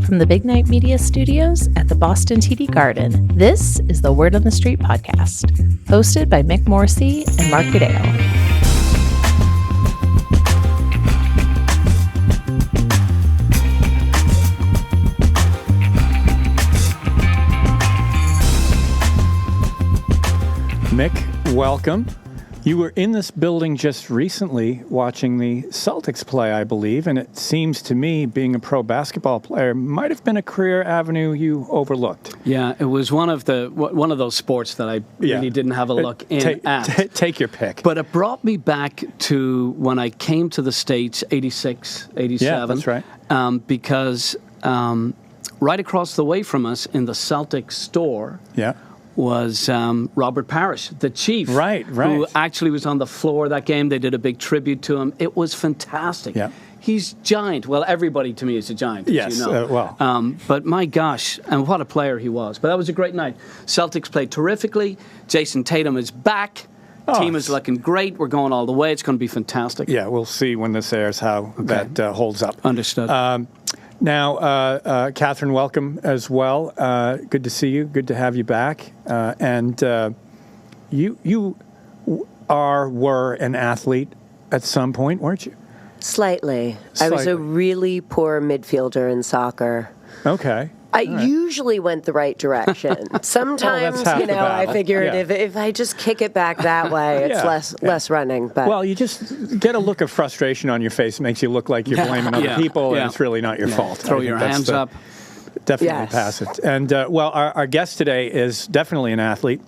From the Big Night Media Studios at the Boston TD Garden, this is the Word on the Street podcast, hosted by Mick Morrissey and Mark Goodale. Mick, welcome. You were in this building just recently watching the Celtics play, I believe, and it seems to me, being a pro basketball player, might have been a career avenue you overlooked. Yeah, it was one of those sports that I really didn't have a look at. Take your pick. But it brought me back to when I came to the States, 86, 87. Yeah, that's right. Because right across the way from us in the Celtics store was Robert Parrish, the chief, right, who actually was on the floor that game. They did a big tribute to him. It was fantastic. Yeah. He's giant. Well, everybody to me is a giant, yes, as you know. But my gosh, and what a player he was. But that was a great night. Celtics played terrifically. Jason Tatum is back. Team is looking great. We're going all the way. It's going to be fantastic. Yeah, we'll see when this airs how that holds up. Understood. Now, Catherine, welcome as well. Good to see you. Good to have you back. And you were an athlete at some point, weren't you? Slightly. I was a really poor midfielder in soccer. Okay. I usually went the right direction. Sometimes, I figured if I just kick it back that way, it's less running. But well, you just get a look of frustration on your face. It makes you look like you're blaming other people, and it's really not your fault. Throw your hands up. Definitely pass it. And, our guest today is definitely an athlete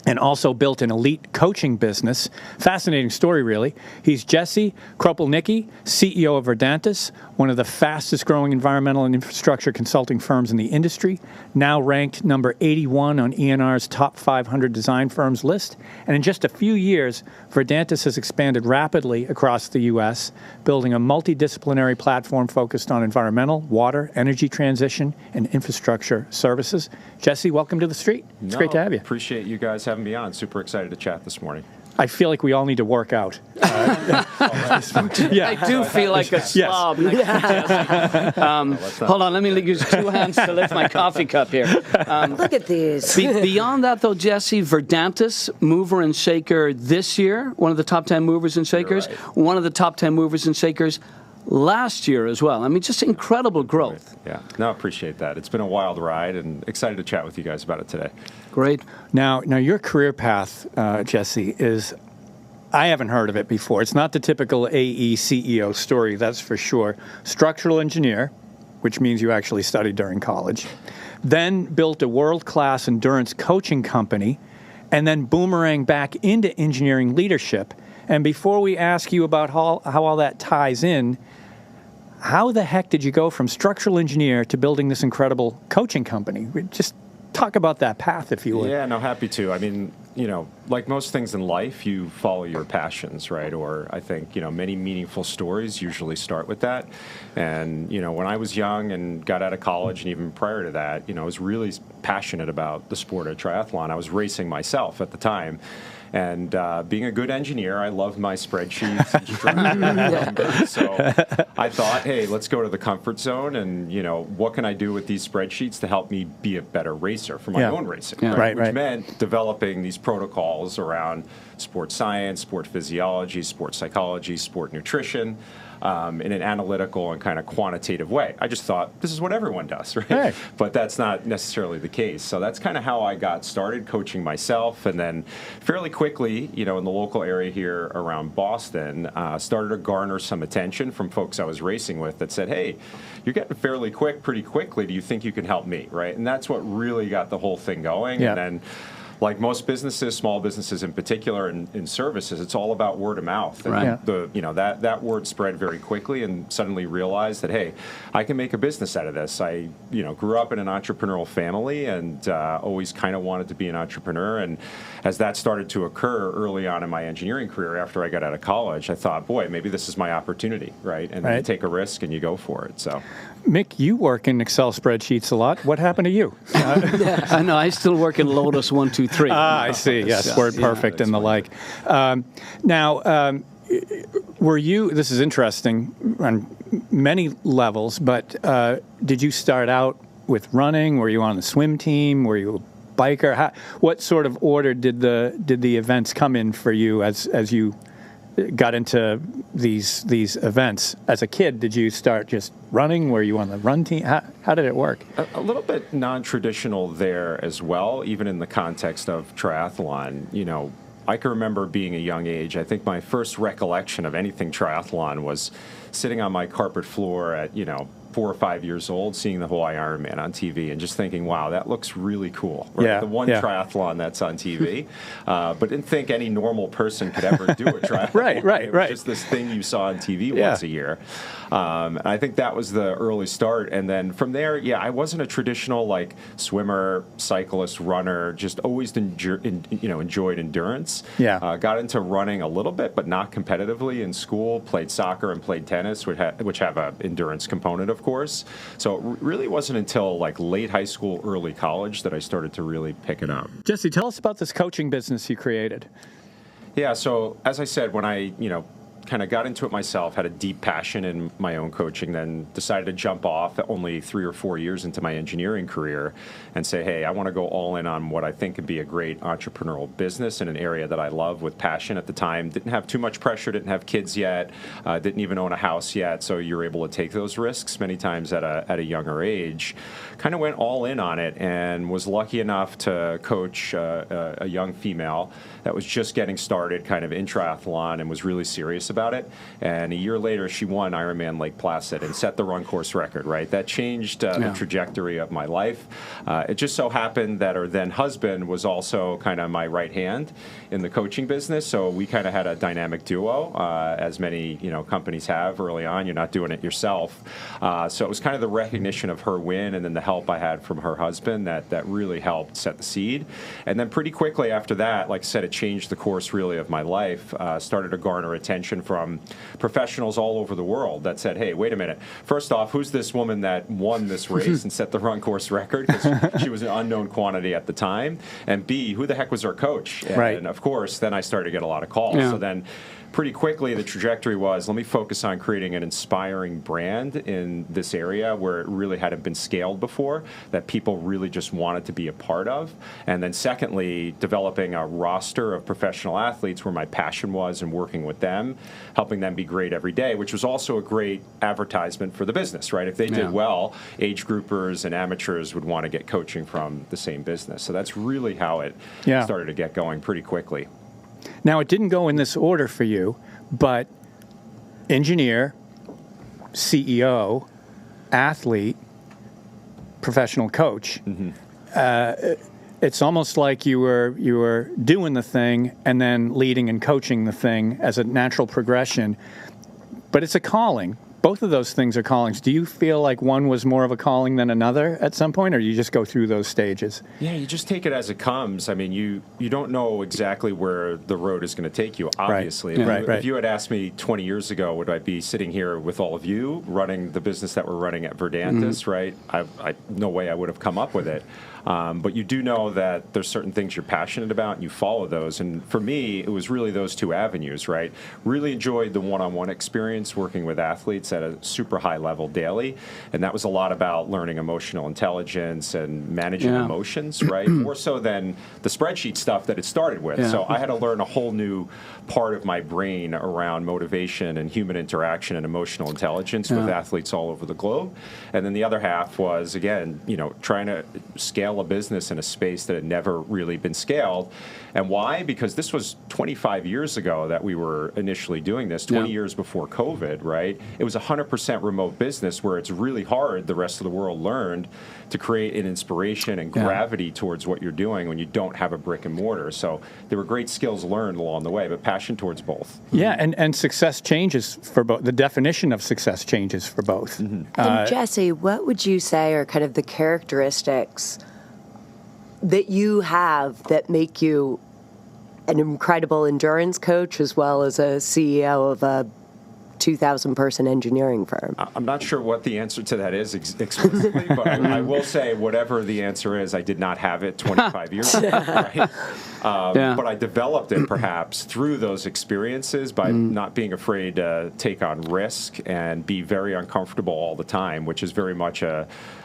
and also built an elite coaching business. Fascinating story, really. He's Jesse Kropelnicki, CEO of Verdantas, one of the fastest-growing environmental and infrastructure consulting firms in the industry, now ranked number 81 on ENR's top 500 design firms list. And in just a few years, Verdantas has expanded rapidly across the U.S., building a multidisciplinary platform focused on environmental, water, energy transition, and infrastructure services. Jesse, welcome to the street. It's great to have you. Appreciate you guys having me on. Super excited to chat this morning. I feel like we all need to work out. I do feel like a slob. Yes. Hold on, let me use two hands to lift my coffee cup here. Look at these. Beyond that, though, Jesse, Verdantis, mover and shaker this year, one of the top 10 movers and shakers, one of the top 10 movers and shakers last year as well. I mean, just incredible growth. Yeah, no, appreciate that. It's been a wild ride, and excited to chat with you guys about it today. Great. Now your career path, Jesse, is, I haven't heard of it before. It's not the typical AE CEO story, that's for sure. Structural engineer, which means you actually studied during college, then built a world-class endurance coaching company, and then boomerang back into engineering leadership. And before we ask you about how all that ties in, how the heck did you go from structural engineer to building this incredible coaching company? Just talk about that path, if you would. Yeah, no, happy to. I mean, like most things in life, you follow your passions, right? Or I think, many meaningful stories usually start with that. And, when I was young and got out of college, and even prior to that, I was really passionate about the sport of triathlon. I was racing myself at the time. And being a good engineer, I love my spreadsheets and structure numbers. So I thought, hey, let's go to the comfort zone and, what can I do with these spreadsheets to help me be a better racer for my own racing? Yeah. Which meant developing these protocols around sport science, sport physiology, sport psychology, sport nutrition, in an analytical and kind of quantitative way. I just thought, this is what everyone does, right? Hey. But that's not necessarily the case. So that's kind of how I got started coaching myself, and then fairly quickly, in the local area here around Boston, started to garner some attention from folks I was racing with that said, hey, you're getting fairly quick pretty quickly. Do you think you can help me, right? And that's what really got the whole thing going. Yeah. And then, like most businesses, small businesses in particular, in services, it's all about word of mouth. And that word spread very quickly, and suddenly realized that, hey, I can make a business out of this. I grew up in an entrepreneurial family and always kind of wanted to be an entrepreneur. And as that started to occur early on in my engineering career after I got out of college, I thought, boy, maybe this is my opportunity, right? And then you take a risk and you go for it. So, Mick, you work in Excel spreadsheets a lot. What happened to you? I know. I still work in Lotus 1, 2, 3. I see. Yes, WordPerfect and the like. Now, This is interesting on many levels, but did you start out with running? Were you on the swim team? Were you a biker? What sort of order did the events come in for you as you got into these events? As a kid, did you start just running? Were you on the run team? How did it work? A little bit non-traditional there as well, even in the context of triathlon. I can remember being a young age. I think my first recollection of anything triathlon was sitting on my carpet floor at 4 or 5 years old, seeing the Hawaii Ironman on TV and just thinking, wow, that looks really cool. Right? Yeah, the one triathlon that's on TV. But didn't think any normal person could ever do a triathlon. Right. It was just this thing you saw on TV once a year. And I think that was the early start. And then from there, I wasn't a traditional swimmer, cyclist, runner, just always enjoyed endurance. Got into running a little bit, but not competitively in school. Played soccer and played tennis, which have an endurance component, of course. So it really wasn't until late high school, early college that I started to really pick it up. Jesse, tell us about this coaching business you created. Yeah, so as I said, when I, kind of got into it myself, had a deep passion in my own coaching, then decided to jump off only 3 or 4 years into my engineering career and say, hey, I want to go all in on what I think could be a great entrepreneurial business in an area that I love with passion. At the time, didn't have too much pressure, didn't have kids yet, didn't even own a house yet, so you're able to take those risks many times at a younger age. Kind of went all in on it and was lucky enough to coach a young female that was just getting started kind of in triathlon and was really serious about it. And a year later, she won Ironman Lake Placid and set the run course record, right? That changed the trajectory of my life. It just so happened that her then husband was also kind of my right hand in the coaching business. So we kind of had a dynamic duo, as many companies have early on. You're not doing it yourself. So it was kind of the recognition of her win and then the help I had from her husband that really helped set the seed. And then pretty quickly after that, like I said, it changed the course really of my life. Started to garner attention from professionals all over the world that said, hey, wait a minute. First off, who's this woman that won this race and set the run course record? Because she was an unknown quantity at the time. And B, who the heck was our coach? And of course, then I started to get a lot of calls. So then pretty quickly, the trajectory was, let me focus on creating an inspiring brand in this area where it really hadn't been scaled before, that people really just wanted to be a part of. And then secondly, developing a roster of professional athletes where my passion was and working with them, helping them be great every day, which was also a great advertisement for the business, right? If they did well, age groupers and amateurs would want to get coaching from the same business. So that's really how it started to get going pretty quickly. Now, it didn't go in this order for you, but engineer, CEO, athlete, professional coach. It's almost like you were doing the thing and then leading and coaching the thing as a natural progression. But it's a calling. Both of those things are callings. Do you feel like one was more of a calling than another at some point, or you just go through those stages? Yeah, you just take it as it comes. I mean, you don't know exactly where the road is going to take you, obviously. If you had asked me 20 years ago, would I be sitting here with all of you running the business that we're running at Verdantas, right? No way I would have come up with it. But you do know that there's certain things you're passionate about and you follow those. And for me, it was really those two avenues, right? Really enjoyed the one-on-one experience working with athletes at a super high level daily. And that was a lot about learning emotional intelligence and managing emotions, right? More so than the spreadsheet stuff that it started with. So I had to learn a whole new part of my brain around motivation and human interaction and emotional intelligence with athletes all over the globe. And then the other half was, again, trying to scale a business in a space that had never really been scaled. And why? Because this was 25 years ago that we were initially doing this, 20 years before COVID, right? It was 100% remote business where it's really hard, the rest of the world learned, to create an inspiration and gravity towards what you're doing when you don't have a brick and mortar. So there were great skills learned along the way, but passion towards both. Yeah, and success changes for both. The definition of success changes for both. And Jesse, what would you say are kind of the characteristics that you have that make you an incredible endurance coach as well as a CEO of a 2,000-person engineering firm? I'm not sure what the answer to that is explicitly, but I will say whatever the answer is, I did not have it 25 years ago. Right? But I developed it perhaps through those experiences by not being afraid to take on risk and be very uncomfortable all the time, which is very much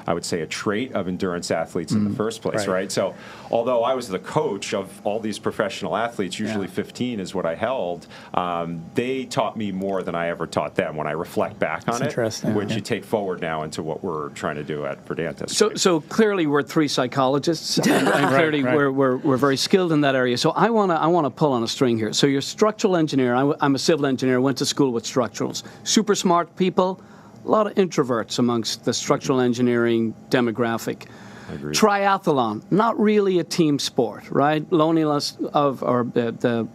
I would say, a trait of endurance athletes in the first place, right? So although I was the coach of all these professional athletes, usually 15 is what I held, they taught me more than I ever taught them when I reflect back on it, which you take forward now into what we're trying to do at Verdantas. So clearly we're three psychologists, and clearly we're very skilled in that area. So I want to pull on a string here. So you're a structural engineer. I'm a civil engineer, went to school with structurals. Super smart people. A lot of introverts amongst the structural engineering demographic. Agreed. Triathlon, not really a team sport, right? Loneliness of, or the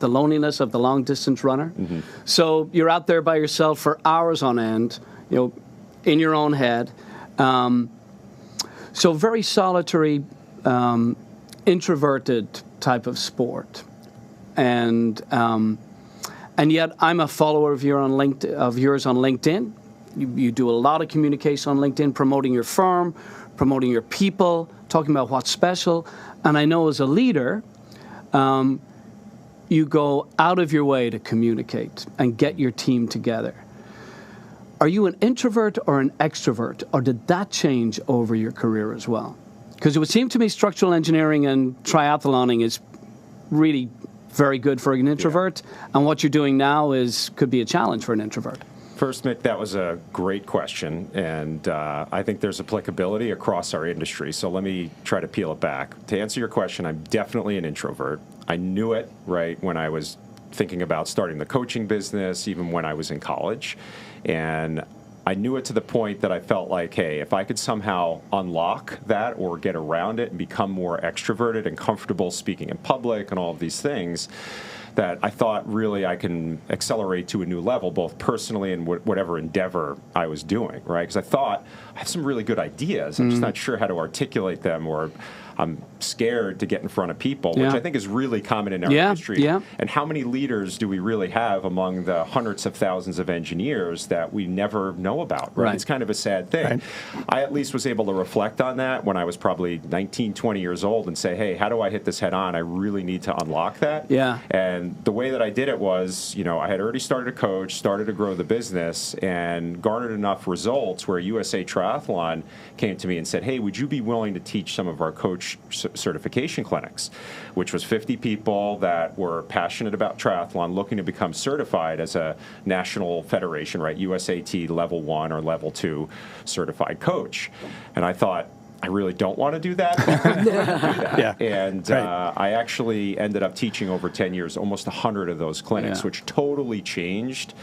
loneliness of the long distance runner. Mm-hmm. So you're out there by yourself for hours on end, in your own head. So very solitary, introverted type of sport, and yet I'm a follower of yours on LinkedIn. You do a lot of communication on LinkedIn, promoting your firm, promoting your people, talking about what's special. And I know as a leader, you go out of your way to communicate and get your team together. Are you an introvert or an extrovert, or did that change over your career as well? Because it would seem to me structural engineering and triathloning is really very good for an introvert, and what you're doing now could be a challenge for an introvert. First, Mick, that was a great question, and I think there's applicability across our industry. So let me try to peel it back. To answer your question, I'm definitely an introvert. I knew it, right, when I was thinking about starting the coaching business, even when I was in college. And I knew it to the point that I felt like, hey, if I could somehow unlock that or get around it and become more extroverted and comfortable speaking in public and all of these things, that I thought really I can accelerate to a new level, both personally and whatever endeavor I was doing, right? Because I thought I have some really good ideas. I'm just not sure how to articulate them, or I'm scared to get in front of people, which I think is really common in our industry. Yeah. And how many leaders do we really have among the hundreds of thousands of engineers that we never know about? Right? It's kind of a sad thing. Right. I at least was able to reflect on that when I was probably 19, 20 years old and say, hey, how do I hit this head on? I really need to unlock that. Yeah. And the way that I did it was, I had already started to coach, started to grow the business, and garnered enough results where USA Triathlon came to me and said, hey, would you be willing to teach some of our coach certification clinics, which was 50 people that were passionate about triathlon, looking to become certified as a national federation, right? USAT level 1 or level 2 certified coach. And I thought, I really don't want to do that. But I do that. Yeah. And I actually ended up teaching over 10 years, almost 100 of those clinics, which totally changed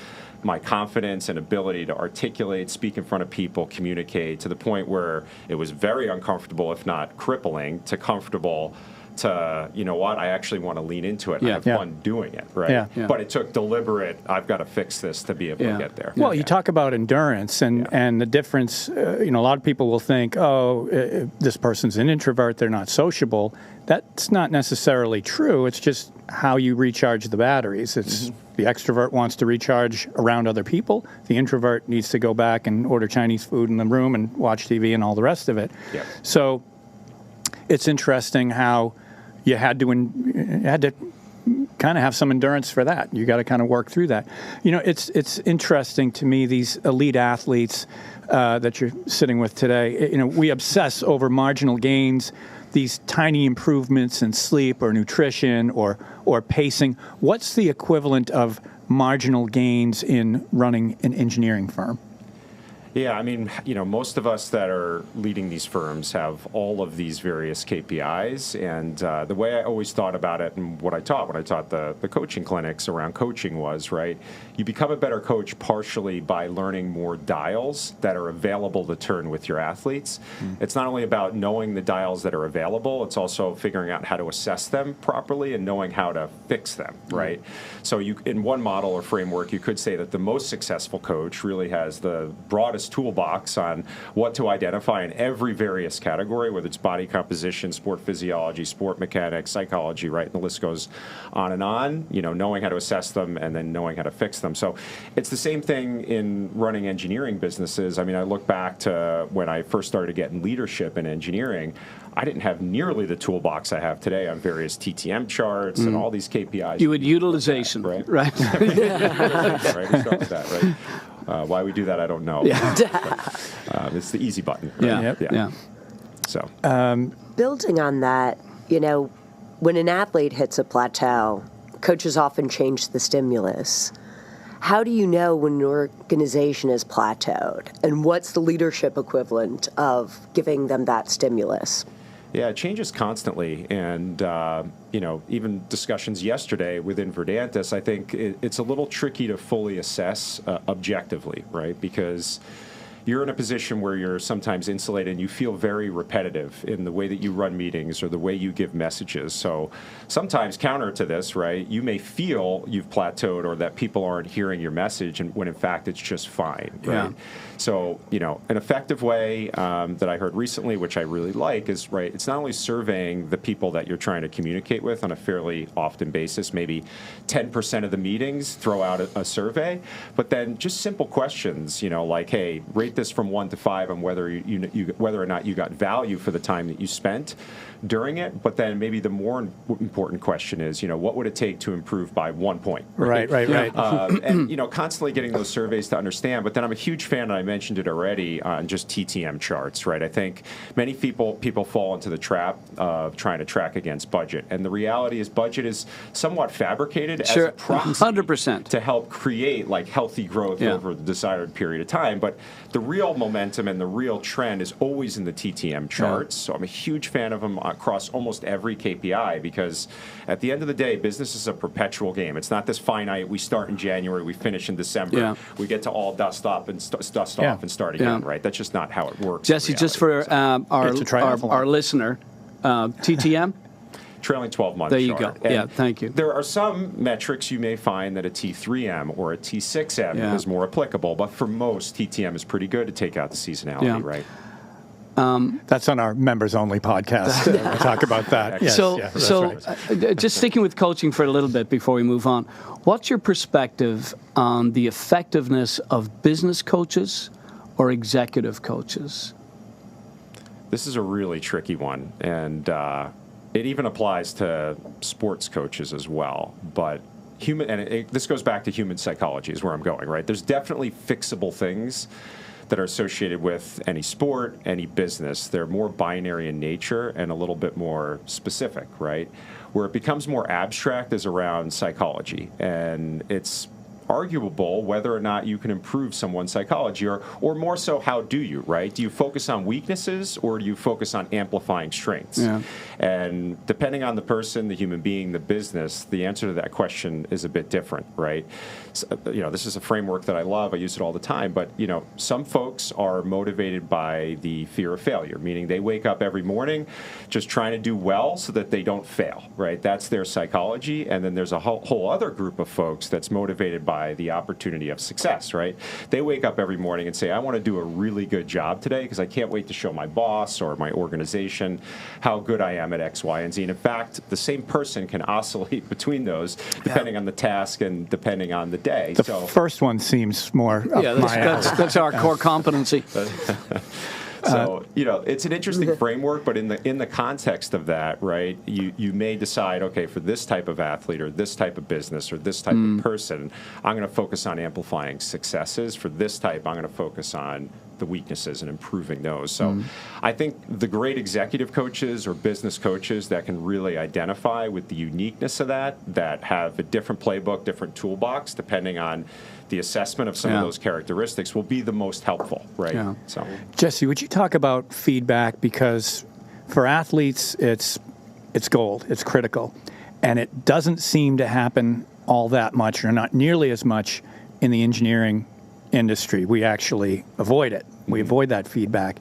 my confidence and ability to articulate, speak in front of people, communicate, to the point where it was very uncomfortable, if not crippling, to comfortable to, I actually want to lean into it. I have fun doing it, right? Yeah. But it took deliberate, I've got to fix this to be able to get there. Well, you talk about endurance and the difference, a lot of people will think, this person's an introvert, they're not sociable. That's not necessarily true. It's just how you recharge the batteries. It's the extrovert wants to recharge around other people. The introvert needs to go back and order Chinese food in the room and watch TV and all the rest of it. Yep. So it's interesting how you had to kind of have some endurance for that. You got to kind of work through that. It's interesting to me, these elite athletes that you're sitting with today. We obsess over marginal gains, these tiny improvements in sleep or nutrition or pacing. What's the equivalent of marginal gains in running an engineering firm? Yeah, I mean, most of us that are leading these firms have all of these various KPIs, and the way I always thought about it and what I taught when I taught the coaching clinics around coaching was, right, you become a better coach partially by learning more dials that are available to turn with your athletes. It's not only about knowing the dials that are available, it's also figuring out how to assess them properly and knowing how to fix them, right? So in one model or framework, you could say that the most successful coach really has the broadest enormous toolbox on what to identify in every various category, whether it's body composition, sport physiology, sport mechanics, psychology, right? And the list goes on and on, knowing how to assess them and then knowing how to fix them. So it's the same thing in running engineering businesses. I mean, I look back to when I first started getting leadership in engineering. I didn't have nearly the toolbox I have today on various TTM charts and all these KPIs. You had utilization, right? Right. Right. We start with that, right? Why we do that, I don't know. Yeah. It's the easy button. Right? Yeah. So, building on that, when an athlete hits a plateau, coaches often change the stimulus. How do you know when an organization is plateaued? And what's the leadership equivalent of giving them that stimulus? Yeah, it changes constantly. And, even discussions yesterday within Verdantas, I think it's a little tricky to fully assess objectively, right? Because you're in a position where you're sometimes insulated and you feel very repetitive in the way that you run meetings or the way you give messages. So sometimes counter to this, right, you may feel you've plateaued or that people aren't hearing your message and when in fact it's just fine, right? Yeah. So, an effective way that I heard recently, which I really like, is, right, it's not only surveying the people that you're trying to communicate with on a fairly often basis, maybe 10% of the meetings throw out a survey, but then just simple questions, like, hey, rate this from 1 to 5 on whether whether or not you got value for the time that you spent during it. But then maybe the more important question is, what would it take to improve by 1 point? Right. And constantly getting those surveys to understand. But then I'm a huge fan, and I mentioned it already, on just TTM charts. Right. I think many people fall into the trap of trying to track against budget, and the reality is budget is somewhat fabricated as a proxy 100% to help create healthy growth over the desired period of time. But the real momentum and the real trend is always in the TTM charts. So I'm a huge fan of them across almost every KPI, because at the end of the day, business is a perpetual game. It's not this finite, we start in January, we finish in December, we get to all dust off and start again, right? That's just not how it works. Jesse, just for our listener, TTM? Trailing 12 months. There you go. And thank you. There are some metrics you may find that a T3M or a T6M is more applicable, but for most, TTM is pretty good to take out the seasonality, right? That's on our members-only podcast. We'll talk about that. Yes, just sticking with coaching for a little bit before we move on, what's your perspective on the effectiveness of business coaches or executive coaches? This is a really tricky one, and it even applies to sports coaches as well. But this goes back to human psychology is where I'm going, right? There's definitely fixable things that are associated with any sport, any business. They're more binary in nature and a little bit more specific, right? Where it becomes more abstract is around psychology. And it's arguable whether or not you can improve someone's psychology, or more so, how do you, right? Do you focus on weaknesses or do you focus on amplifying strengths? Yeah. And depending on the person, the human being, the business, the answer to that question is a bit different, right? So, this is a framework that I love. I use it all the time. But, some folks are motivated by the fear of failure, meaning they wake up every morning just trying to do well so that they don't fail, right? That's their psychology. And then there's a whole other group of folks that's motivated by the opportunity of success, right? They wake up every morning and say, I want to do a really good job today because I can't wait to show my boss or my organization how good I am at X, Y, and Z. And in fact, the same person can oscillate between those depending on the task and depending on the day. The first one seems more that's our core competency. So, it's an interesting framework, but in the context of that, right, you may decide, okay, for this type of athlete or this type of business or this type of person, I'm going to focus on amplifying successes. For this type, I'm going to focus on the weaknesses and improving those. So I think the great executive coaches or business coaches that can really identify with the uniqueness of that have a different playbook, different toolbox, depending on the assessment of some of those characteristics, will be the most helpful, right? Yeah. So, Jesse, would you talk about feedback? Because for athletes, it's gold, it's critical, and it doesn't seem to happen all that much, or not nearly as much, in the engineering industry. We actually avoid it. We avoid that feedback.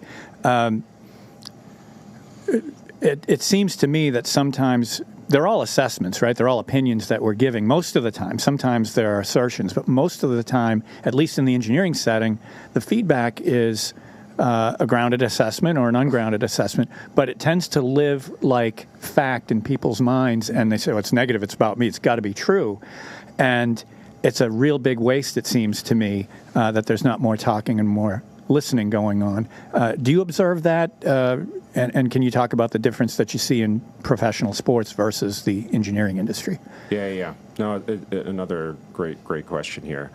It seems to me that sometimes they're all assessments, right? They're all opinions that we're giving most of the time. Sometimes there are assertions, but most of the time, at least in the engineering setting, the feedback is a grounded assessment or an ungrounded assessment, but it tends to live like fact in people's minds, and they say, well, it's negative, it's about me, it's got to be true. And it's a real big waste, it seems to me, that there's not more talking and more listening going on. Do you observe that? And can you talk about the difference that you see in professional sports versus the engineering industry? Yeah. No, another great question here.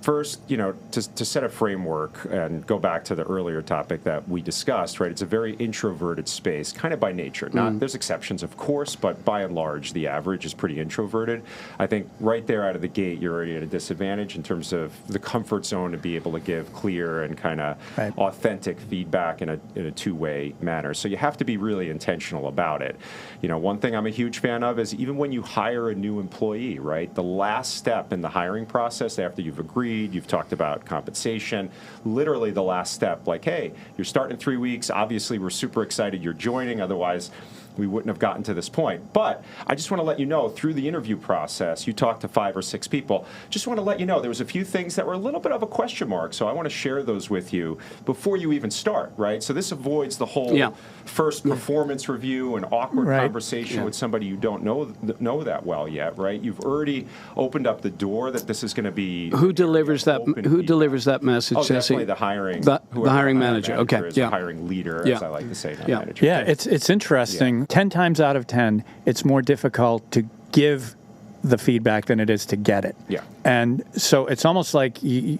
First, to set a framework and go back to the earlier topic that we discussed, right? It's a very introverted space, kind of by nature. There's exceptions, of course, but by and large, the average is pretty introverted. I think right there out of the gate, you're already at a disadvantage in terms of the comfort zone to be able to give clear and kind of authentic feedback in a two-way manner. So you have to be really intentional about it. One thing I'm a huge fan of is even when you hire a new employee, right? The last step in the hiring process after you've agreed, you've talked about compensation, literally the last step, like, hey, you're starting in 3 weeks. Obviously, we're super excited you're joining. Otherwise, we wouldn't have gotten to this point. But I just want to let you know, through the interview process, you talked to 5 or 6 people. Just want to let you know there was a few things that were a little bit of a question mark. So I want to share those with you before you even start, right? So this avoids the whole first performance review and awkward conversation with somebody you don't know that well yet, right? You've already opened up the door that this is going to be. Who delivers that? Who delivers that message, Jesse? Definitely the hiring. The hiring manager. Okay. The hiring leader, as I like to say. Manager. Yeah, it's interesting. 10 times out of 10, it's more difficult to give the feedback than it is to get it. Yeah. And so it's almost like you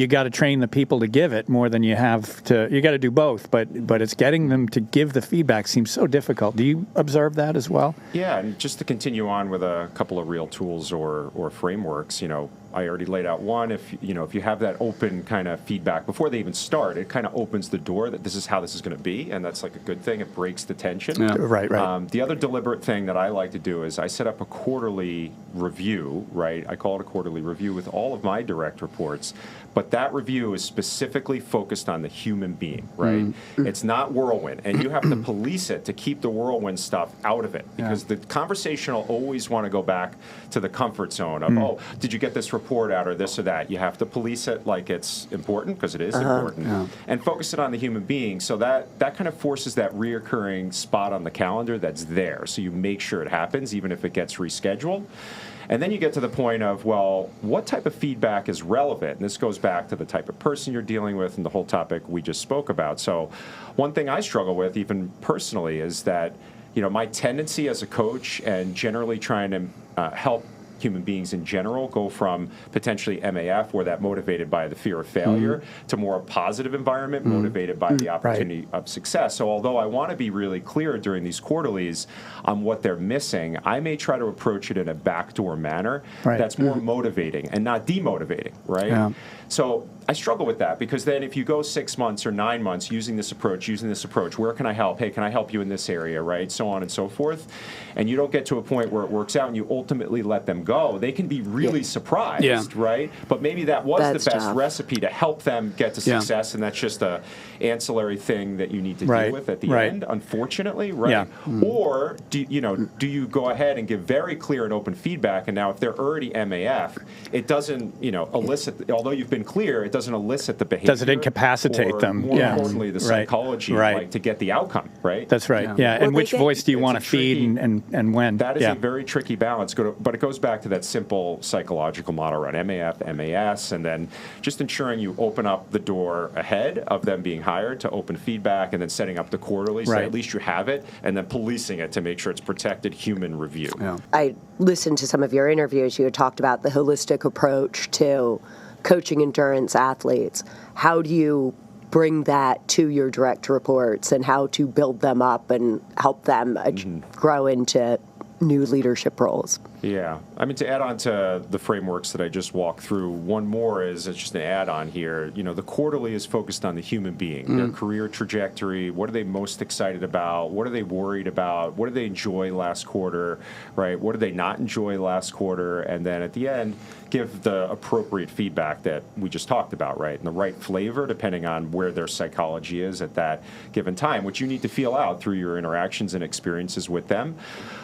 got to train the people to give it more than you have to. You got to do both, but it's getting them to give the feedback seems so difficult. Do you observe that as well? Yeah, and just to continue on with a couple of real tools or frameworks, I already laid out one. If you have that open kind of feedback before they even start, it kind of opens the door that this is how this is going to be, and that's like a good thing. It breaks the tension. Yeah. Right. The other deliberate thing that I like to do is I set up a quarterly review, right? I call it a quarterly review with all of my direct reports, but that review is specifically focused on the human being, right? It's not whirlwind, and you have to police it to keep the whirlwind stuff out of it, because the conversation will always want to go back to the comfort zone of, oh, did you get this report out or this or that? You have to police it like it's important, because it is important, and focus it on the human being. So that kind of forces that reoccurring spot on the calendar that's there. So you make sure it happens, even if it gets rescheduled. And then you get to the point of, well, what type of feedback is relevant? And this goes back to the type of person you're dealing with and the whole topic we just spoke about. So one thing I struggle with, even personally, is that, my tendency as a coach and generally trying to help human beings in general go from potentially MAF, where that motivated by the fear of failure, to more positive environment motivated by the opportunity of success. So although I want to be really clear during these quarterlies on what they're missing, I may try to approach it in a backdoor manner that's more motivating and not demotivating, right? Yeah. So I struggle with that, because then if you go 6 months or 9 months using this approach, where can I help? Hey, can I help you in this area, right? So on and so forth. And you don't get to a point where it works out and you ultimately let them go. They can be really surprised, right? But maybe that was the best recipe to help them get to success, and that's just a ancillary thing that you need to deal with at the end, unfortunately, right? Yeah. Or do you go ahead and give very clear and open feedback, and now if they're already MAF, it doesn't elicit, although you've been clear, it doesn't elicit the behavior. Does it incapacitate them? More importantly, the psychology, like to get the outcome, right? That's right. Yeah. And which voice do you want to feed and when? That is a very tricky balance. But it goes back to that simple psychological model around MAF, MAS, and then just ensuring you open up the door ahead of them being hired to open feedback, and then setting up the quarterly so at least you have it, and then policing it to make sure it's protected human review. Yeah. I listened to some of your interviews. You had talked about the holistic approach to coaching endurance athletes. How do you bring that to your direct reports, and how to build them up and help them grow into new leadership roles. Yeah. I mean, to add on to the frameworks that I just walked through, one more is it's just an add-on here. You know, the quarterly is focused on the human being, their career trajectory. What are they most excited about? What are they worried about? What did they enjoy last quarter, right? What did they not enjoy last quarter? And then at the end, give the appropriate feedback that we just talked about, right? And the right flavor depending on where their psychology is at that given time, which you need to feel out through your interactions and experiences with them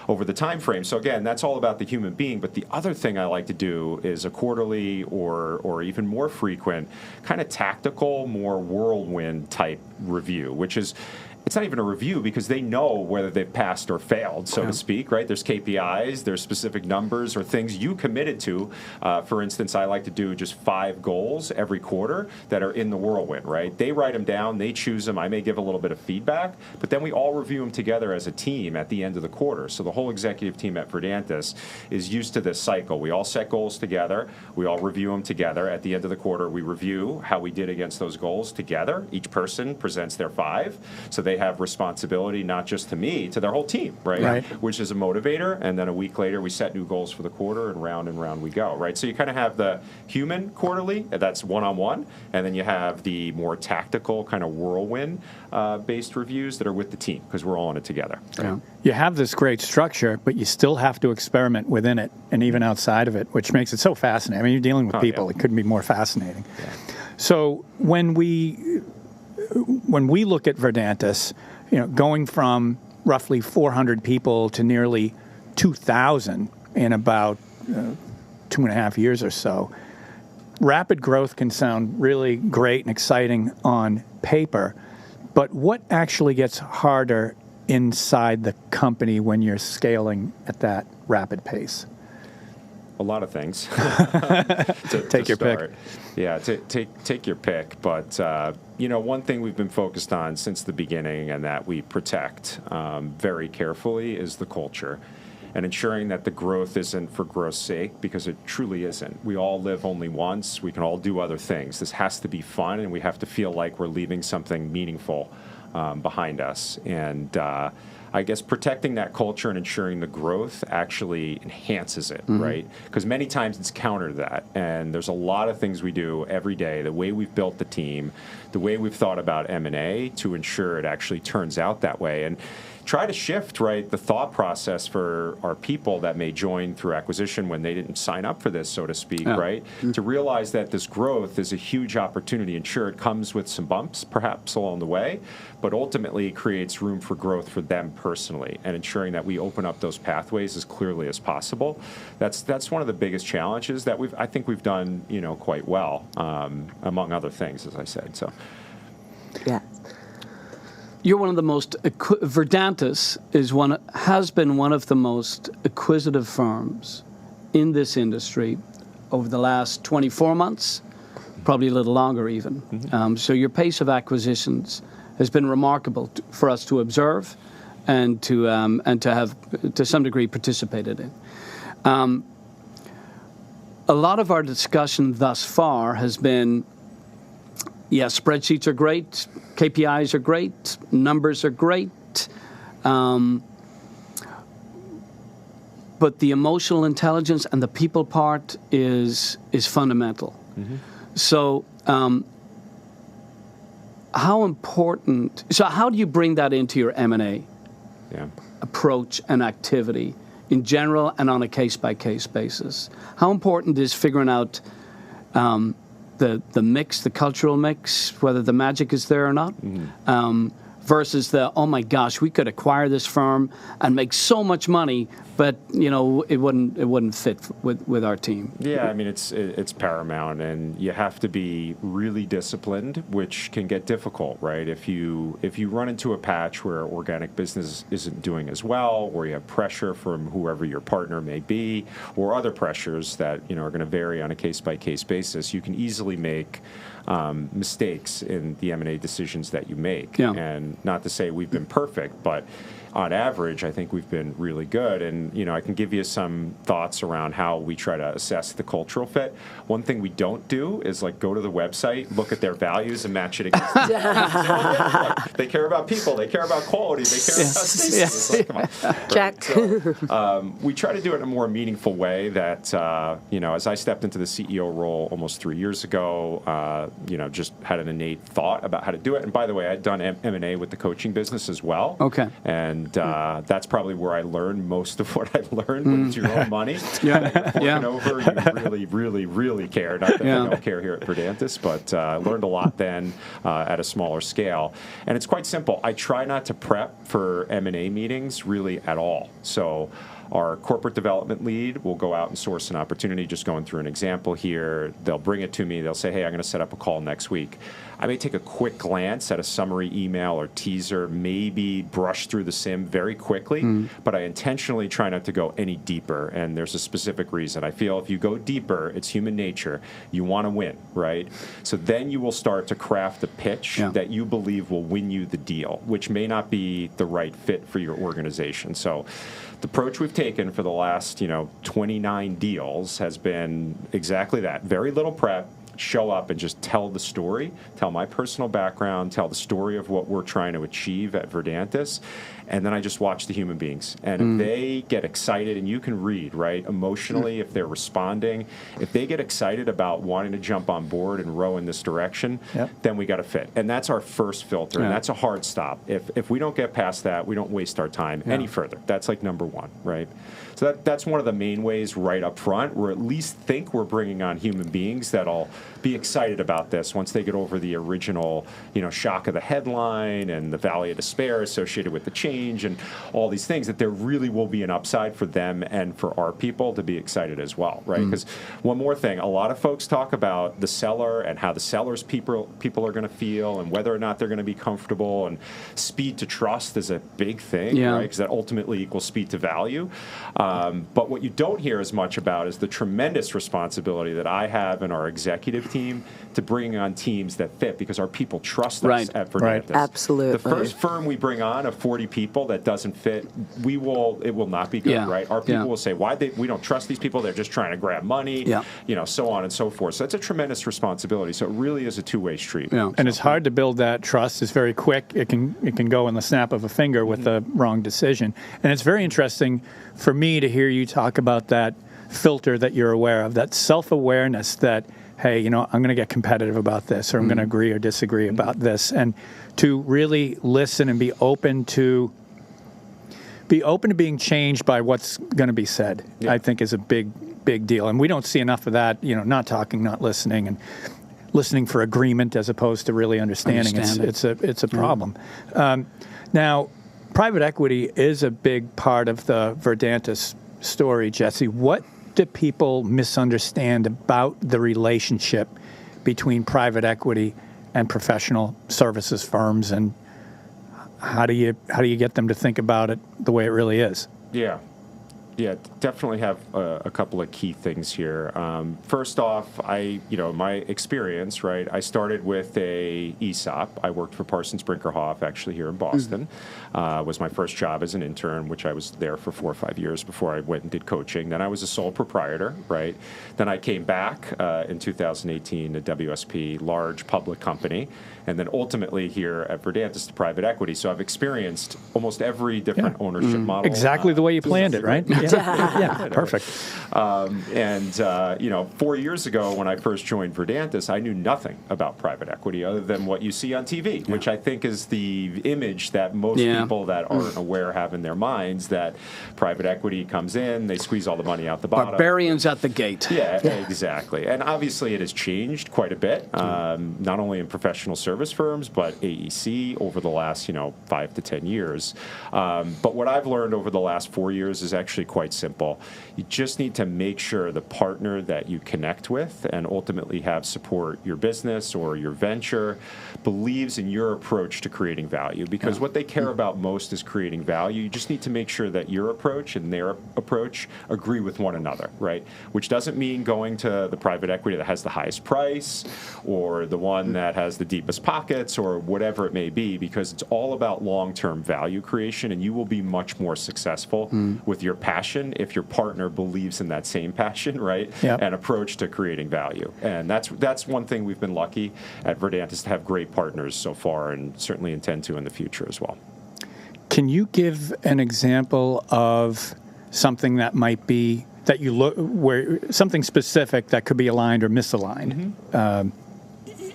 over the time frame. So again, that's all about the human being. But the other thing I like to do is a quarterly or even more frequent kind of tactical, more whirlwind type review, which is, it's not even a review because they know whether they've passed or failed, so to speak, right? There's KPIs, there's specific numbers or things you committed to. For instance, I like to do just 5 goals every quarter that are in the whirlwind, right? They write them down, they choose them. I may give a little bit of feedback, but then we all review them together as a team at the end of the quarter. So the whole executive team at Verdantas is used to this cycle. We all set goals together. We all review them together. At the end of the quarter, we review how we did against those goals together. Each person presents their 5. So they have responsibility not just to me, to their whole team, right? Which is a motivator. And then a week later, we set new goals for the quarter, and round we go, right? So you kind of have the human quarterly, that's one-on-one, and then you have the more tactical kind of whirlwind based reviews that are with the team because we're all in it together. Yeah. You have this great structure, but you still have to experiment within it and even outside of it, which makes it so fascinating. I mean, you're dealing with people. It couldn't be more fascinating. Yeah. So when we look at Verdantas, you know, going from roughly 400 people to nearly 2,000 in about 2.5 years or so, rapid growth can sound really great and exciting on paper, but what actually gets harder inside the company when you're scaling at that rapid pace? A lot of things. Take your pick. Yeah, take your pick. But, you know, one thing we've been focused on since the beginning and that we protect very carefully is the culture and ensuring that the growth isn't for growth's sake, because it truly isn't. We all live only once. We can all do other things. This has to be fun, and we have to feel like we're leaving something meaningful behind us. And I guess protecting that culture and ensuring the growth actually enhances it, right? Because many times it's counter to that. And there's a lot of things we do every day, the way we've built the team, the way we've thought about M&A to ensure it actually turns out that way. And try to shift, right, the thought process for our people that may join through acquisition when they didn't sign up for this, so to speak, right? To realize that this growth is a huge opportunity. And sure, it comes with some bumps, perhaps, along the way, but ultimately creates room for growth for them personally, and ensuring that we open up those pathways as clearly as possible. That's one of the biggest challenges that I think we've done, you know, quite well, among other things, as I said. So, yeah. You're one of the most, Verdantas has been one of the most acquisitive firms in this industry over the last 24 months, probably a little longer even. So your pace of acquisitions has been remarkable for us to observe and to have, to some degree, participated in. A lot of our discussion thus far has been, yeah, spreadsheets are great, KPIs are great, numbers are great, but the emotional intelligence and the people part is fundamental. So how important, so how do you bring that into your M&A approach and activity in general and on a case-by-case basis? How important is figuring out the mix, the cultural mix, whether the magic is there or not, versus the, oh my gosh, we could acquire this firm and make so much money, but you know it wouldn't fit with our team. Yeah, I mean it's paramount, and you have to be really disciplined, which can get difficult, right? If you run into a patch where organic business isn't doing as well, or you have pressure from whoever your partner may be, or other pressures that are going to vary on a case-by-case basis, you can easily make mistakes in the M&A decisions that you make. And And not to say we've been perfect, but on average, I think we've been really good. And, I can give you some thoughts around how we try to assess the cultural fit. One thing we don't do is go to the website, look at their values, and match it against they care about people, they care about quality, they care about safety. Come on. Check. So, we try to do it in a more meaningful way that, as I stepped into the CEO role almost 3 years ago, just had an innate thought about how to do it. And by the way, I'd done M&A with the coaching business as well. Okay. And that's probably where I learned most of what I learned when it's your own money. Over, you really care. Not that I don't care here at Verdantis, but I learned a lot then at a smaller scale. And it's quite simple. I try not to prep for M&A meetings really at all. So our corporate development lead will go out and source an opportunity, just going through an example here. They'll bring it to me. They'll say, hey, I'm going to set up a call next week. I may take a quick glance at a summary email or teaser, maybe brush through the sim very quickly, but I intentionally try not to go any deeper, and there's a specific reason. I feel if you go deeper, it's human nature. You want to win, right? So then you will start to craft a pitch that you believe will win you the deal, which may not be the right fit for your organization. So the approach we've taken for the last, 29 deals has been exactly that. Very little prep. Show up and just tell the story, tell my personal background, tell the story of what we're trying to achieve at Verdantis, and then I just watch the human beings. And if they get excited, and you can read, right, emotionally, if they're responding, if they get excited about wanting to jump on board and row in this direction, then we got to fit. And that's our first filter, and that's a hard stop. If we don't get past that, we don't waste our time any further. That's number one, right? So that's one of the main ways right up front. We're at least think we're bringing on human beings that'll be excited about this once they get over the original, shock of the headline and the valley of despair associated with the change and all these things, that there really will be an upside for them and for our people to be excited as well, right? Because one more thing, a lot of folks talk about the seller and how the seller's people are going to feel and whether or not they're going to be comfortable, and speed to trust is a big thing, right? Because that ultimately equals speed to value. But what you don't hear as much about is the tremendous responsibility that I have and our executive team to bring on teams that fit, because our people trust us at Verdantis. Right. Absolutely. The first firm we bring on of 40 people that doesn't fit, it will not be good, right? Our people will say, we don't trust these people, they're just trying to grab money, so on and so forth. So that's a tremendous responsibility. So it really is a two-way street. And it's hard to build that trust. It's very quick. It can go in the snap of a finger with the wrong decision. And it's very interesting for me to hear you talk about that filter that you're aware of, that self-awareness that, hey, I'm going to get competitive about this, or I'm going to agree or disagree about this, and to really listen and be open to being changed by what's going to be said, I think is a big deal. And we don't see enough of that, not talking, not listening, and listening for agreement as opposed to really understanding. It's a problem. Now, private equity is a big part of the Verdantis story, Jesse. What do people misunderstand about the relationship between private equity and professional services firms, and how do you get them to think about it the way it really is? Yeah, definitely have a couple of key things here. First off, my experience, right? I started with a ESOP. I worked for Parsons Brinkerhoff, actually here in Boston. Was my first job as an intern, which I was there for 4 or 5 years before I went and did coaching. Then I was a sole proprietor, right? Then I came back in 2018 to WSP, large public company, and then ultimately here at Verdantis, the private equity. So I've experienced almost every different ownership model. Exactly the way you planned it, right? Yeah, perfect. 4 years ago when I first joined Verdantis, I knew nothing about private equity other than what you see on TV, which I think is the image that most people that aren't aware have in their minds, that private equity comes in, they squeeze all the money out the bottom. Barbarians at the gate. Yeah, exactly. And obviously it has changed quite a bit, not only in professional service firms, but AEC over the last 5 to 10 years. But what I've learned over the last 4 years is actually quite simple. You just need to make sure the partner that you connect with and ultimately have support your business or your venture believes in your approach to creating value, because what they care about most is creating value. You just need to make sure that your approach and their approach agree with one another, right? Which doesn't mean going to the private equity that has the highest price or the one that has the deepest pockets or whatever it may be, because it's all about long-term value creation, and you will be much more successful with your passion if your partner believes in that same passion, right? Yep. And approach to creating value. And that's one thing we've been lucky at Verdantis to have great partners so far, and certainly intend to in the future as well. Can you give an example of something that might be that you look where something specific that could be aligned or misaligned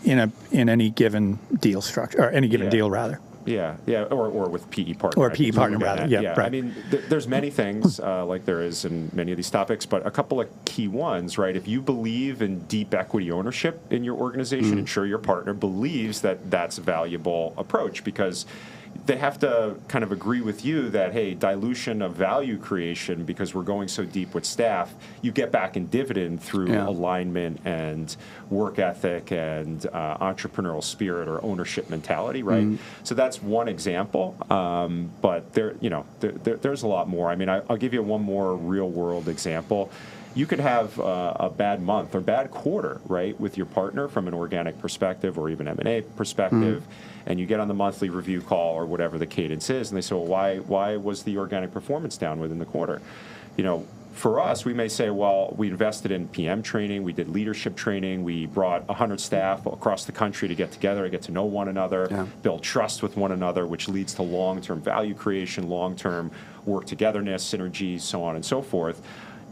in any given deal structure, or any given deal rather? Yeah, or with PE partner. Or PE partner, rather, yeah, right. I mean, there's many things, like there is in many of these topics, but a couple of key ones, right? If you believe in deep equity ownership in your organization, ensure your partner believes that that's a valuable approach, because they have to kind of agree with you that, hey, dilution of value creation, because we're going so deep with staff, you get back in dividend through alignment and work ethic and entrepreneurial spirit or ownership mentality, right? So that's one example. But there's a lot more. I mean, I'll give you one more real world example. You could have a bad month or bad quarter, right, with your partner from an organic perspective or even M&A perspective, and you get on the monthly review call or whatever the cadence is, and they say, well, why was the organic performance down within the quarter? You know, for us, we may say, well, we invested in PM training, we did leadership training, we brought 100 staff across the country to get together, get to know one another, build trust with one another, which leads to long-term value creation, long-term work togetherness, synergies, so on and so forth.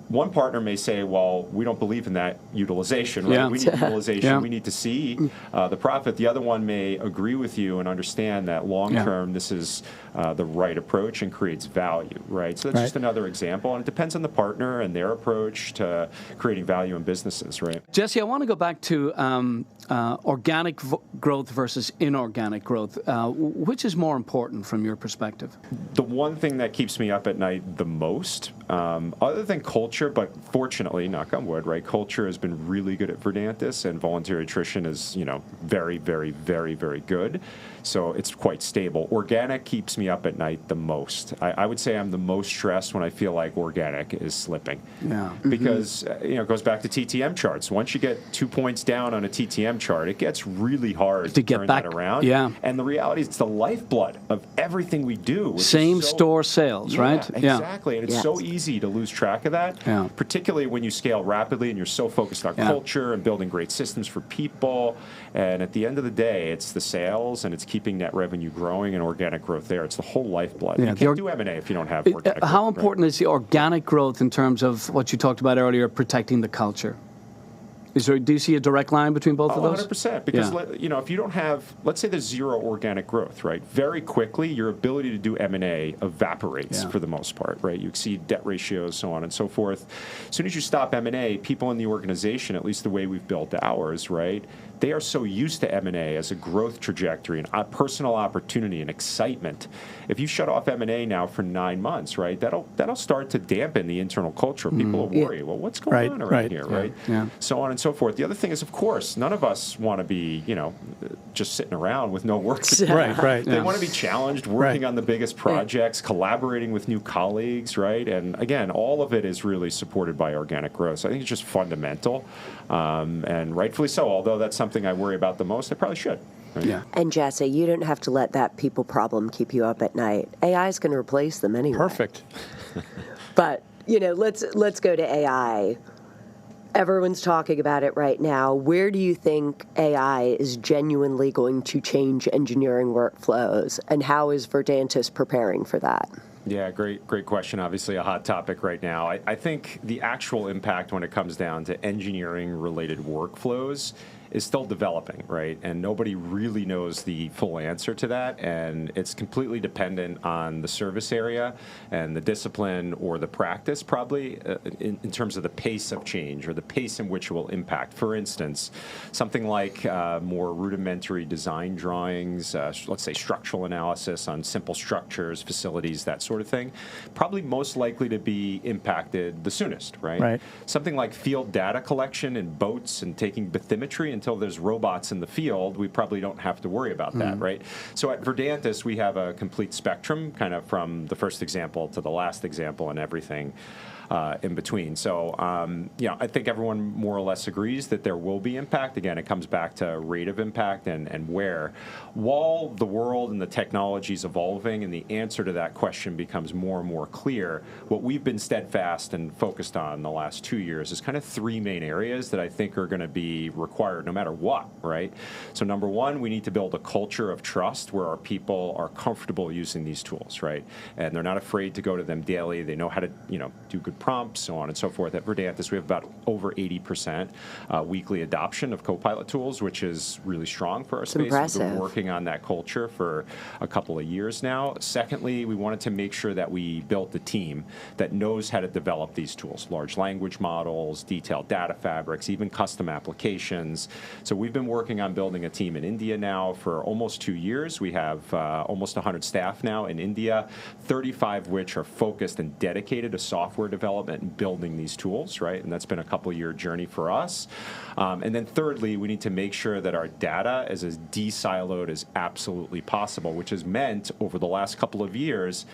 One partner may say, well, we don't believe in that utilization, right? We need utilization. We need to see the profit. The other one may agree with you and understand that long-term this is the right approach and creates value, right? So that's just another example. And it depends on the partner and their approach to creating value in businesses, right? Jesse, I want to go back to organic growth versus inorganic growth. Which is more important from your perspective? The one thing that keeps me up at night the most, other than culture, but fortunately, knock on wood, right? Culture has been really good at Verdantis, and voluntary attrition is, very, very, very, very good. So it's quite stable. Organic keeps me up at night the most. I would say I'm the most stressed when I feel like organic is slipping. Yeah. Because, it goes back to TTM charts. Once you get 2 points down on a TTM chart, it gets really hard to turn that around. Yeah. And the reality is it's the lifeblood of everything we do. Same store sales, right? Exactly. And it's so easy to lose track of that, particularly when you scale rapidly and you're so focused on culture and building great systems for people. And at the end of the day, it's the sales and it's keeping net revenue growing and organic growth there. It's the whole lifeblood. You can't do M&A if you don't have organic growth. How important is the organic growth in terms of what you talked about earlier, protecting the culture? Do you see a direct line between both of those? 100%. Because, if you don't have, let's say there's zero organic growth, right? Very quickly, your ability to do M&A evaporates for the most part, right? You exceed debt ratios, so on and so forth. As soon as you stop M&A, people in the organization, at least the way we've built ours, right, they are so used to M&A as a growth trajectory and personal opportunity and excitement. If you shut off M&A now for 9 months, right, that'll start to dampen the internal culture. People will worry, well, what's going on around here, right? So on and so forth. The other thing is, of course, none of us want to be, just sitting around with no work to do. They want to be challenged, working on the biggest projects, collaborating with new colleagues, right? And again, all of it is really supported by organic growth. So I think it's just fundamental, and rightfully so. Although that's something I worry about the most, I probably should. Right? Yeah. And Jesse, you don't have to let that people problem keep you up at night. AI is going to replace them anyway. Perfect. But let's go to AI. Everyone's talking about it right now. Where do you think AI is genuinely going to change engineering workflows, and how is Verdantis preparing for that? Yeah, great question. Obviously a hot topic right now. I think the actual impact when it comes down to engineering-related workflows is still developing, right? And nobody really knows the full answer to that, and it's completely dependent on the service area and the discipline or the practice, probably, in terms of the pace of change or the pace in which it will impact. For instance, something like more rudimentary design drawings, let's say structural analysis on simple structures, facilities, that sort of thing, probably most likely to be impacted the soonest, right? Something like field data collection in boats and taking bathymetry, until there's robots in the field, we probably don't have to worry about that, right? So at Verdantis, we have a complete spectrum, kind of from the first example to the last example and everything in between. So, I think everyone more or less agrees that there will be impact. Again, it comes back to rate of impact and where. While the world and the technology is evolving and the answer to that question becomes more and more clear, what we've been steadfast and focused on the last 2 years is kind of three main areas that I think are going to be required no matter what, right? So number one, we need to build a culture of trust where our people are comfortable using these tools, right? And they're not afraid to go to them daily. They know how to, do good prompts, so on and so forth. At Verdantis, we have about over 80% weekly adoption of Copilot tools, which is really strong for our space. Impressive. We've been working on that culture for a couple of years now. Secondly, we wanted to make sure that we built a team that knows how to develop these tools, large language models, detailed data fabrics, even custom applications. So we've been working on building a team in India now for almost 2 years. We have almost 100 staff now in India, 35 which are focused and dedicated to software development and building these tools, right? And that's been a couple-year journey for us. And then thirdly, we need to make sure that our data is as de-siloed as absolutely possible, which has meant over the last couple of years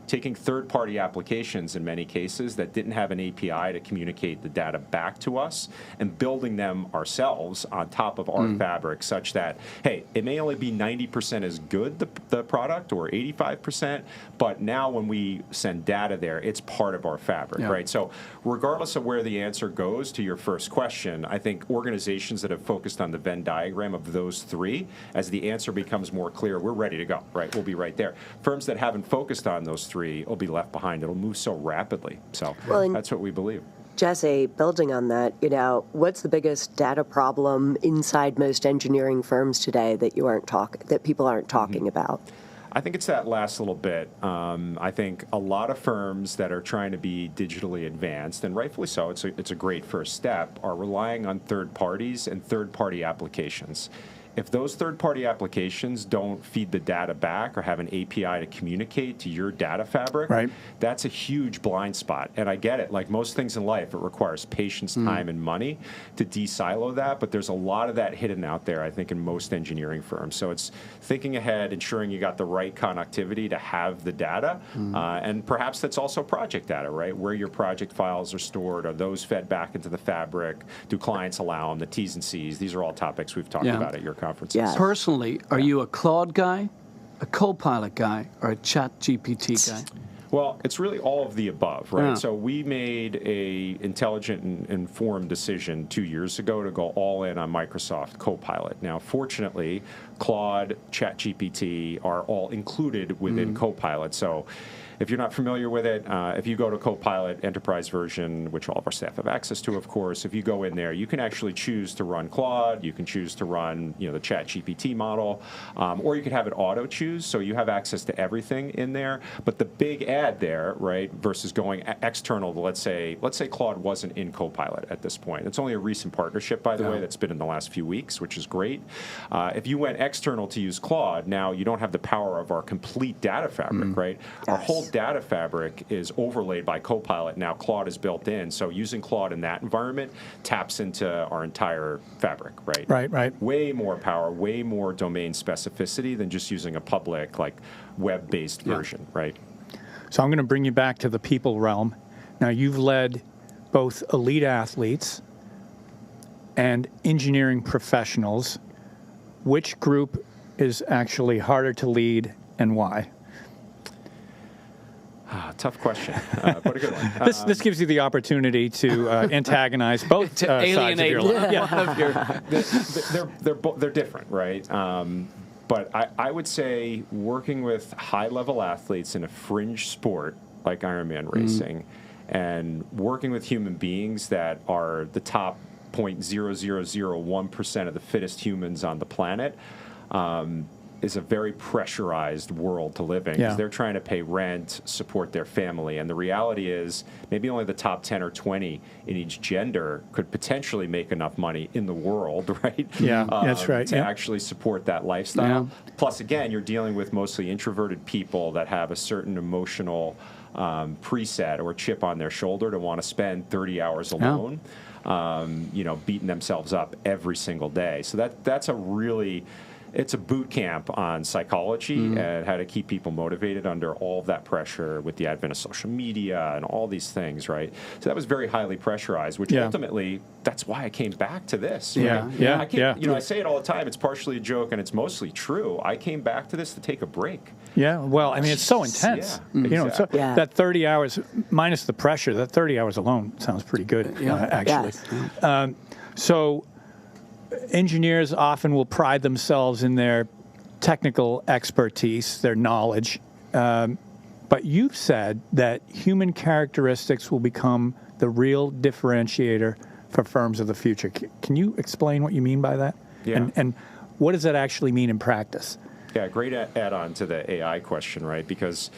taking third-party applications in many cases that didn't have an API to communicate the data back to us and building them ourselves on top of our fabric such that, hey, it may only be 90% as good, the product, or 85%, but now when we send data there, it's part of our fabric, right? So regardless of where the answer goes to your first question, I think organizations that have focused on the Venn diagram of those three, as the answer becomes more clear, we're ready to go, right? We'll be right there. Firms that haven't focused on those three will be left behind. It'll move so rapidly. So that's what we believe. Jesse, building on that, what's the biggest data problem inside most engineering firms today that people aren't talking about? I think it's that last little bit. I think a lot of firms that are trying to be digitally advanced, and rightfully so, it's a great first step, are relying on third parties and third-party applications. If those third-party applications don't feed the data back or have an API to communicate to your data fabric, that's a huge blind spot. And I get it. Like most things in life, it requires patience, time, and money to de-silo that. But there's a lot of that hidden out there, I think, in most engineering firms. So it's thinking ahead, ensuring you got the right connectivity to have the data. And perhaps that's also project data, right? Where your project files are stored. Are those fed back into the fabric? Do clients allow them? The T's and C's. These are all topics we've talked about at your conferences. Yes. Personally, are you a Claude guy, a Copilot guy, or a Chat GPT guy? Well, it's really all of the above, right? So we made a intelligent and informed decision 2 years ago to go all in on Microsoft Copilot. Now, fortunately, Claude, ChatGPT are all included within Copilot. So if you're not familiar with it, if you go to Copilot Enterprise version, which all of our staff have access to, of course, if you go in there, you can actually choose to run Claude, you can choose to run the ChatGPT model, or you could have it auto-choose, so you have access to everything in there. But the big add there, right, versus going external, let's say Claude wasn't in Copilot at this point. It's only a recent partnership, by the way, that's been in the last few weeks, which is great. If you went external to use Claude, now you don't have the power of our complete data fabric, right? Yes. Our whole data fabric is overlaid by Copilot. Now Claude is built in, so using Claude in that environment taps into our entire fabric, right? Right. Way more power, way more domain specificity than just using a public, like, web-based version, right? So I'm going to bring you back to the people realm. Now, you've led both elite athletes and engineering professionals. Which group is actually harder to lead and why? Tough question, but a good one. This gives you the opportunity to antagonize both sides of your life. They're different, right? But I would say working with high-level athletes in a fringe sport like Ironman racing and working with human beings that are the top 0.0001% of the fittest humans on the planet, is a very pressurized world to live in because they're trying to pay rent, support their family. And the reality is maybe only the top 10 or 20 in each gender could potentially make enough money in the world, right? Yeah, that's right. To actually support that lifestyle. Plus, again, you're dealing with mostly introverted people that have a certain emotional preset or chip on their shoulder to want to spend 30 hours alone, beating themselves up every single day. So that's a really... It's a boot camp on psychology and how to keep people motivated under all of that pressure with the advent of social media and all these things, right? So that was very highly pressurized, which ultimately, that's why I came back to this. Right? I say it all the time. It's partially a joke and it's mostly true. I came back to this to take a break. Yeah, well, I mean, it's so intense. Exactly. That 30 hours, minus the pressure, that 30 hours alone sounds pretty good, actually. So engineers often will pride themselves in their technical expertise, their knowledge. But you've said that human characteristics will become the real differentiator for firms of the future. Can you explain what you mean by that? Yeah. And what does that actually mean in practice? Yeah, great add-on to the AI question, right? Because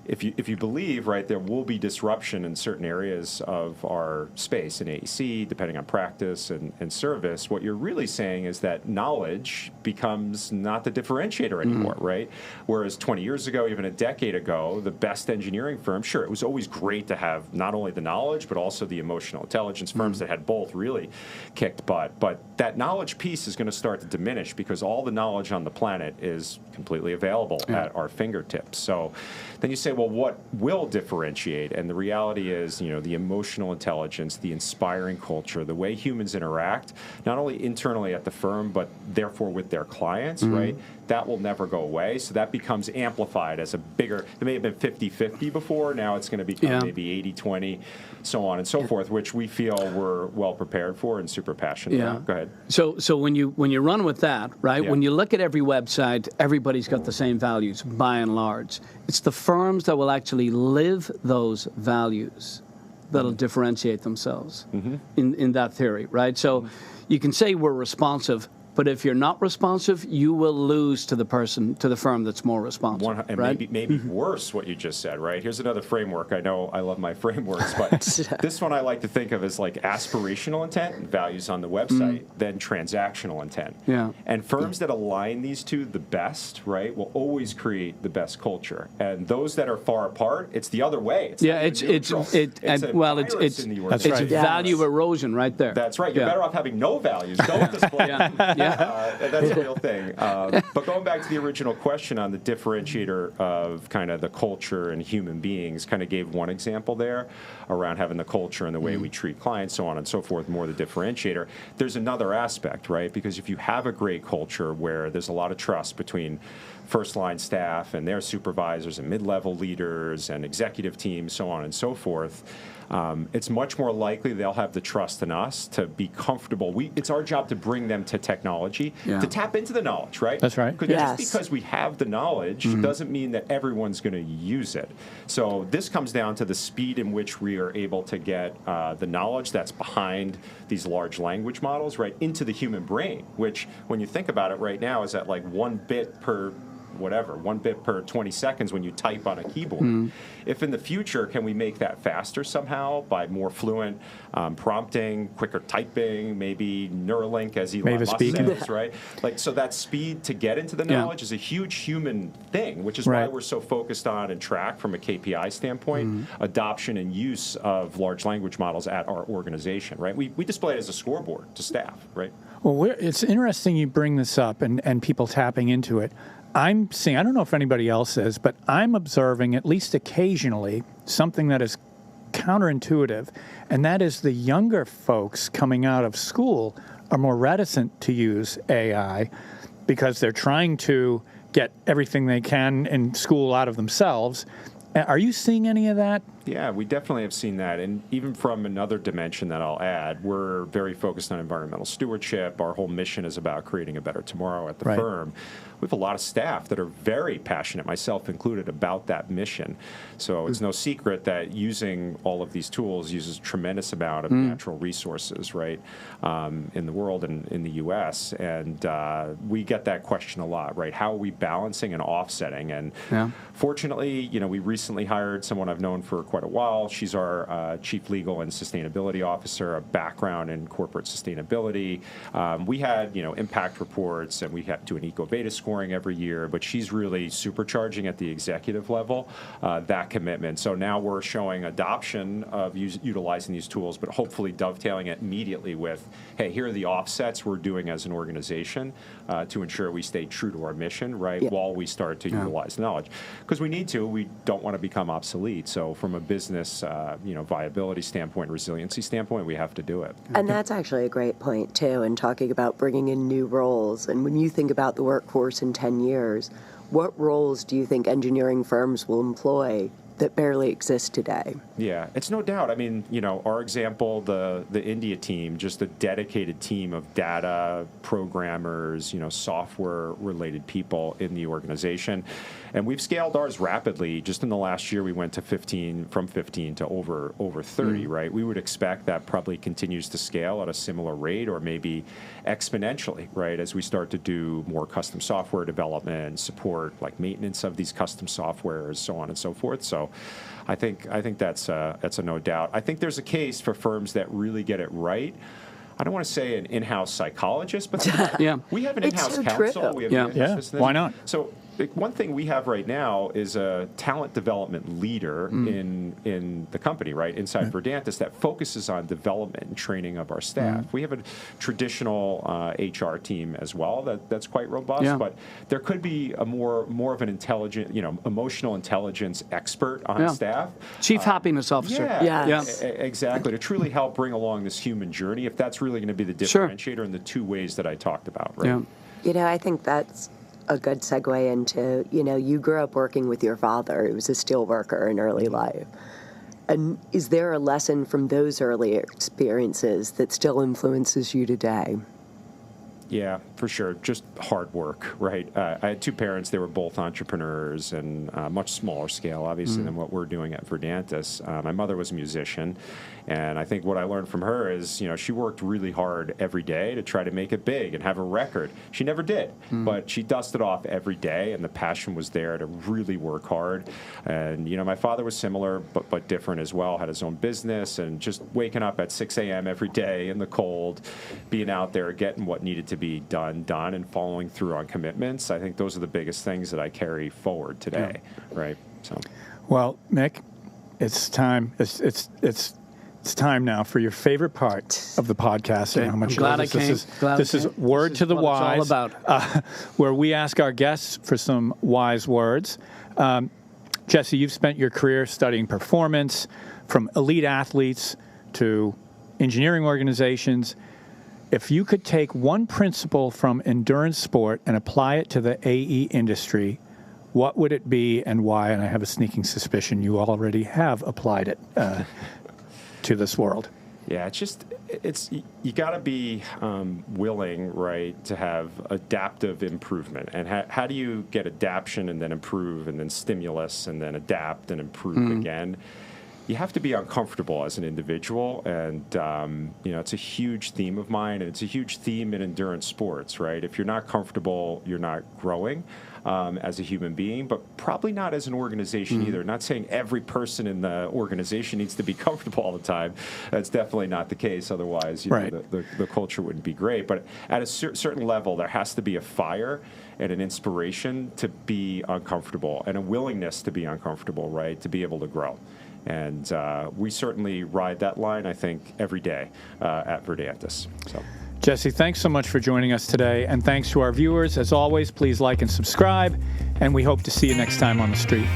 if you believe, right, there will be disruption in certain areas of our space in AEC, depending on practice and service, what you're really saying is that knowledge becomes not the differentiator anymore, right? Whereas 20 years ago, even a decade ago, the best engineering firm, sure, it was always great to have not only the knowledge, but also the emotional intelligence firms that had both really kicked butt. But that knowledge piece is going to start to diminish because all the knowledge on the planet is completely available at our fingertips. So then you say, well, what will differentiate? And the reality is, the emotional intelligence, the inspiring culture, the way humans interact, not only internally at the firm, but therefore with their clients, right? That will never go away. So that becomes amplified as a bigger, it may have been 50-50 before, now it's going to become maybe 80-20, so on and so forth, which we feel we're well prepared for and super passionate about. Go ahead. So when you run with that, right, when you look at every website, everybody's got the same values, by and large. It's the firms that will actually live those values that'll differentiate themselves in that theory, right? So you can say we're responsive, but if you're not responsive, you will lose to the firm that's more responsive. And right? maybe worse what you just said, right? Here's another framework. I know I love my frameworks, but this one I like to think of as like aspirational intent, values on the website, then transactional intent. Yeah. And firms that align these two the best, right, will always create the best culture. And those that are far apart, it's the other way. It's value erosion right there. That's right. You're better off having no values. Don't display. That's a real thing. But going back to the original question on the differentiator of kind of the culture and human beings, kind of gave one example there around having the culture and the way we treat clients, so on and so forth, more the differentiator. There's another aspect, right? Because if you have a great culture where there's a lot of trust between first-line staff and their supervisors and mid-level leaders and executive teams, so on and so forth, it's much more likely they'll have the trust in us to be comfortable. It's our job to bring them to technology, to tap into the knowledge, right? That's right. Just because we have the knowledge doesn't mean that everyone's going to use it. So this comes down to the speed in which we are able to get the knowledge that's behind these large language models, right, into the human brain, which, when you think about it right now, is at like 1 bit per 20 seconds when you type on a keyboard. If in the future, can we make that faster somehow by more fluent prompting, quicker typing, maybe Neuralink, as Elon Musk says, right? So that speed to get into the knowledge is a huge human thing, which is why we're so focused on and track from a KPI standpoint, adoption and use of large language models at our organization, right? We display it as a scoreboard to staff, right? Well, it's interesting you bring this up and people tapping into it. I'm seeing, I don't know if anybody else is, but I'm observing, at least occasionally, something that is counterintuitive, and that is the younger folks coming out of school are more reticent to use AI because they're trying to get everything they can in school out of themselves. Are you seeing any of that? Yeah, we definitely have seen that. And even from another dimension that I'll add, we're very focused on environmental stewardship. Our whole mission is about creating a better tomorrow at the firm. We have a lot of staff that are very passionate, myself included, about that mission. So it's no secret that using all of these tools uses a tremendous amount of natural resources, right, in the world and in the U.S. And we get that question a lot, right? How are we balancing and offsetting? And fortunately, we recently hired someone I've known for quite a while. She's our Chief Legal and Sustainability Officer, a background in corporate sustainability. We had, impact reports, and we had to do an EcoVadis scoring every year, but she's really supercharging at the executive level that commitment. So now we're showing adoption of utilizing these tools, but hopefully dovetailing it immediately with, hey, here are the offsets we're doing as an organization to ensure we stay true to our mission, right, while we start to utilize knowledge. Because we need to. We don't want to become obsolete. So from a business, viability standpoint, resiliency standpoint, we have to do it. And that's actually a great point, too, in talking about bringing in new roles. And when you think about the workforce in 10 years, what roles do you think engineering firms will employ that barely exist today? Yeah, it's no doubt. I mean, our example, the India team, just a dedicated team of data programmers, software-related people in the organization. And we've scaled ours rapidly. Just in the last year, we went to from 15 to over 30, right? We would expect that probably continues to scale at a similar rate or maybe exponentially, right, as we start to do more custom software development, support like maintenance of these custom softwares, so on and so forth. So I think that's a no doubt. I think there's a case for firms that really get it right. I don't want to say an in-house psychologist, but we have an in-house counsel. We have Why not? So one thing we have right now is a talent development leader in the company, right, inside Verdantis that focuses on development and training of our staff. We have a traditional HR team as well that's quite robust, but there could be a more of an intelligent, emotional intelligence expert on staff. Chief Happiness Officer. Exactly, to truly help bring along this human journey, if that's really going to be the differentiator in the two ways that I talked about, right? I think that's a good segue into, you grew up working with your father, who was a steel worker in early life. And is there a lesson from those early experiences that still influences you today? Yeah, for sure. Just hard work, right? I had two parents. They were both entrepreneurs and much smaller scale, obviously, than what we're doing at Verdantis. My mother was a musician, and I think what I learned from her is, she worked really hard every day to try to make it big and have a record. She never did, but she dusted off every day, and the passion was there to really work hard. And, my father was similar, but different as well, had his own business, and just waking up at 6 a.m. every day in the cold, being out there, getting what needed to be done, and following through on commitments. I think those are the biggest things that I carry forward today, right? So, well, Mick, it's time. It's time now for your favorite part of the podcast. Okay. How much I'm glad I came. This is Word to the Wise, it's all about. Where we ask our guests for some wise words. Jesse, you've spent your career studying performance, from elite athletes to engineering organizations. If you could take one principle from endurance sport and apply it to the AE industry, what would it be and why? And I have a sneaking suspicion you already have applied it to this world. Yeah, you got to be willing, right, to have adaptive improvement. And how do you get adaption and then improve and then stimulus and then adapt and improve again? You have to be uncomfortable as an individual, and it's a huge theme of mine, and it's a huge theme in endurance sports, right? If you're not comfortable, you're not growing as a human being, but probably not as an organization either. Not saying every person in the organization needs to be comfortable all the time. That's definitely not the case. Otherwise, the culture wouldn't be great. But at a certain level, there has to be a fire and an inspiration to be uncomfortable and a willingness to be uncomfortable, right, to be able to grow. And we certainly ride that line, I think, every day at Verdantis. So, Jesse, thanks so much for joining us today. And thanks to our viewers. As always, please like and subscribe. And we hope to see you next time on the street.